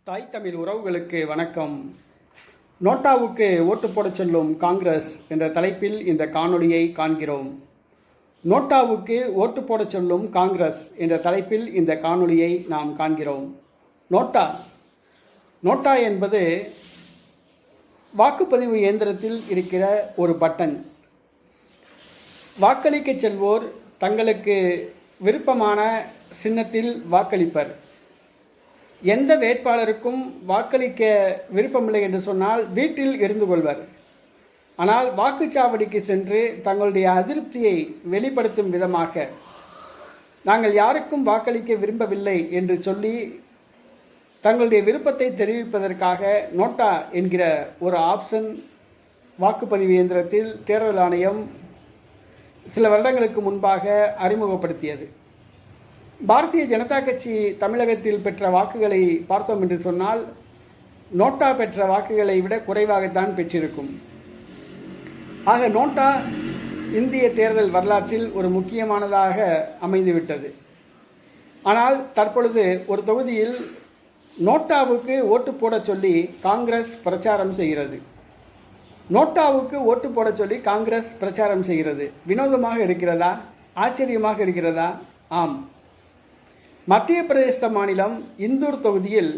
தாய் தமிழ் உறவுகளுக்கு வணக்கம். நோட்டாவுக்கு ஓட்டு போடச் சொல்லும் காங்கிரஸ் என்ற தலைப்பில் இந்த காணொளியை காண்கிறோம். நோட்டாவுக்கு ஓட்டு போடச் சொல்லும் காங்கிரஸ் என்ற தலைப்பில் இந்த காணொளியை நாம் காண்கிறோம். நோட்டா என்பது வாக்குப்பதிவு இயந்திரத்தில் இருக்கிற ஒரு பட்டன். வாக்களிக்க செல்வோர் தங்களுக்கு விருப்பமான சின்னத்தில் வாக்களிப்பர். எந்த வேட்பாளருக்கும் வாக்களிக்க விருப்பமில்லை என்று சொன்னால் வீட்டில் இருந்து கொள்வர். ஆனால் வாக்குச்சாவடிக்கு சென்று தங்களுடைய அதிருப்தியை வெளிப்படுத்தும் விதமாக நாங்கள் யாருக்கும் வாக்களிக்க விரும்பவில்லை என்று சொல்லி தங்களுடைய விருப்பத்தை தெரிவிப்பதற்காக நோட்டா என்கிற ஒரு ஆப்ஷன் வாக்குப்பதிவு இயந்திரத்தில் தேர்தல் ஆணையம் சில வருடங்களுக்கு முன்பாக அறிமுகப்படுத்தியது. பாரதிய ஜனதா கட்சி தமிழகத்தில் பெற்ற வாக்குகளை பார்த்தோம் என்று சொன்னால் நோட்டா பெற்ற வாக்குகளை விட குறைவாகத்தான் பெற்றிருக்கும். ஆக நோட்டா இந்திய தேர்தல் வரலாற்றில் ஒரு முக்கியமானதாக அமைந்துவிட்டது. ஆனால் தற்பொழுது ஒரு தொகுதியில் நோட்டாவுக்கு ஓட்டு போட சொல்லி காங்கிரஸ் பிரச்சாரம் செய்கிறது. நோட்டாவுக்கு ஓட்டு போட சொல்லி காங்கிரஸ் பிரச்சாரம் செய்கிறது. வினோதமாக இருக்கிறதா? ஆச்சரியமாக இருக்கிறதா? ஆம். மத்திய பிரதேச மாநிலம் இந்தூர் தொகுதியில்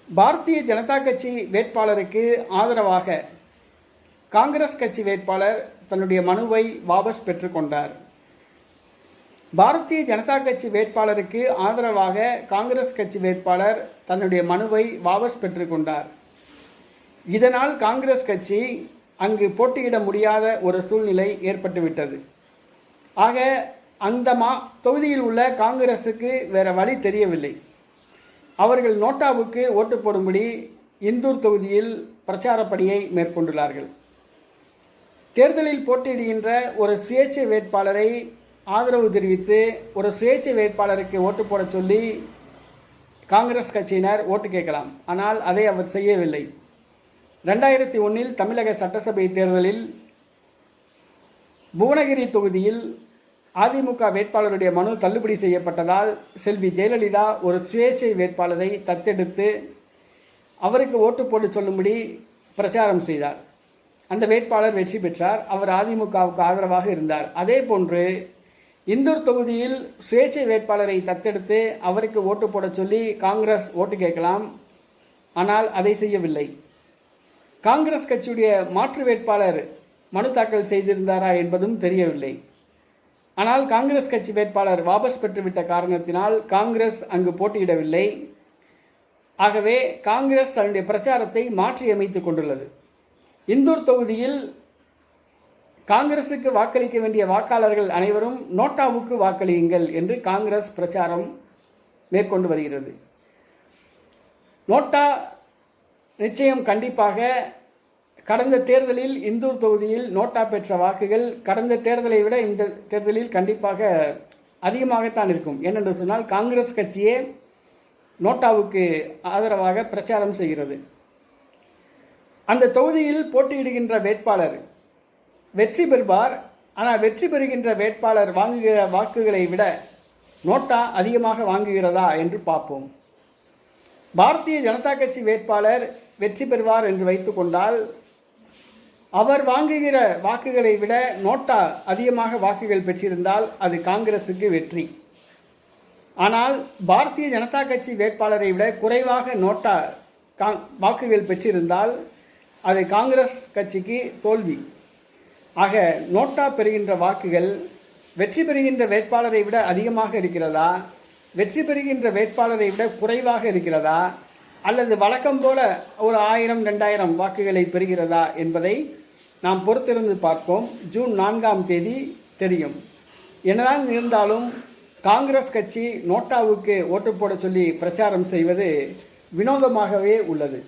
பாரதிய ஜனதா கட்சி வேட்பாளருக்கு ஆதரவாக காங்கிரஸ் கட்சி வேட்பாளர் தன்னுடைய மனுவை வாபஸ் பெற்றுக்கொண்டார். பாரதிய ஜனதா கட்சி வேட்பாளருக்கு ஆதரவாக காங்கிரஸ் கட்சி வேட்பாளர் தன்னுடைய மனுவை வாபஸ் பெற்றுக்கொண்டார். இதனால் காங்கிரஸ் கட்சி அங்கு போட்டியிட முடியாத ஒரு சூழ்நிலை ஏற்பட்டுவிட்டது. ஆக அந்த தொகுதியில் உள்ள காங்கிரஸுக்கு வேறு வழி தெரியவில்லை. அவர்கள் நோட்டாவுக்கு ஓட்டு போடும்படி இந்தூர் தொகுதியில் பிரச்சார பணியை மேற்கொண்டுள்ளார்கள். தேர்தலில் போட்டியிடுகின்ற ஒரு சுயேட்சை வேட்பாளரை ஆதரவு தெரிவித்து ஒரு சுயேட்சை வேட்பாளருக்கு ஓட்டு போட சொல்லி காங்கிரஸ் கட்சியினர் ஓட்டு கேட்கலாம். ஆனால் அதை அவர் செய்யவில்லை. 2001 தமிழக சட்டசபை தேர்தலில் புவனகிரி தொகுதியில் அதிமுக வேட்பாளருடைய மனு தள்ளுபடி செய்யப்பட்டதால் செல்வி ஜெயலலிதா ஒரு சுயேட்சை வேட்பாளரை தத்தெடுத்து அவருக்கு ஓட்டு போட்டு சொல்லும்படி பிரச்சாரம் செய்தார். அந்த வேட்பாளர் வெற்றி பெற்றார். அவர் அதிமுகவுக்கு ஆதரவாக இருந்தார். அதே போன்று இந்தூர் தொகுதியில் சுயேட்சை வேட்பாளரை தத்தெடுத்து அவருக்கு ஓட்டு போட சொல்லி காங்கிரஸ் ஓட்டு கேட்கலாம். ஆனால் அதை செய்யவில்லை. காங்கிரஸ் கட்சியுடைய மாற்று வேட்பாளர் மனு தாக்கல் செய்திருந்தாரா என்பதும் தெரியவில்லை. ஆனால் காங்கிரஸ் கட்சி வேட்பாளர் வாபஸ் பெற்றுவிட்ட காரணத்தினால் காங்கிரஸ் அங்கு போட்டியிடவில்லை. ஆகவே காங்கிரஸ் தன்னுடைய பிரச்சாரத்தை மாற்றி அமைத்துக் கொண்டுள்ளது. இந்தூர் தொகுதியில் காங்கிரசுக்கு வாக்களிக்க வேண்டிய வாக்காளர்கள் அனைவரும் நோட்டாவுக்கு வாக்களியுங்கள் என்று காங்கிரஸ் பிரச்சாரம் மேற்கொண்டு வருகிறது. நோட்டா நிச்சயம் கண்டிப்பாக கடந்த தேர்தலில் இந்தூர் தொகுதியில் நோட்டா பெற்ற வாக்குகள் கடந்த தேர்தலை விட இந்த தேர்தலில் கண்டிப்பாக அதிகமாகத்தான் இருக்கும். ஏனென்று சொன்னால் காங்கிரஸ் கட்சியே நோட்டாவுக்கு ஆதரவாக பிரச்சாரம் செய்கிறது. அந்த தொகுதியில் போட்டியிடுகின்ற வேட்பாளர் வெற்றி பெறுவார். ஆனால் வெற்றி பெறுகின்ற வேட்பாளர் வாங்குகிற வாக்குகளை விட நோட்டா அதிகமாக வாங்குகிறதா என்று பார்ப்போம். பாரதிய ஜனதா கட்சி வேட்பாளர் வெற்றி பெறுவார் என்று வைத்துக்கொண்டால் அவர் வாங்குகிற வாக்குகளை விட நோட்டா அதிகமாக வாக்குகள் பெற்றிருந்தால் அது காங்கிரசுக்கு வெற்றி. ஆனால் பாரதிய ஜனதா கட்சி வேட்பாளரை விட குறைவாக நோட்டா வாக்குகள் பெற்றிருந்தால் அது காங்கிரஸ் கட்சிக்கு தோல்வி. ஆக நோட்டா பெறுகின்ற வாக்குகள் வெற்றி பெறுகின்ற வேட்பாளரை விட அதிகமாக இருக்கிறதா, வெற்றி பெறுகின்ற வேட்பாளரை விட குறைவாக இருக்கிறதா, அல்லது வழக்கம் போல ஒரு 1000-2000 வாக்குகளை பெறுகிறதா என்பதை நாம் பொறுத்திருந்து பார்ப்போம். ஜூன் 4ஆம் தேதி தெரியும். என்னதான் இருந்தாலும் காங்கிரஸ் கட்சி நோட்டாவுக்கு ஓட்டு போட சொல்லி பிரச்சாரம் செய்வது வினோதமாகவே உள்ளது.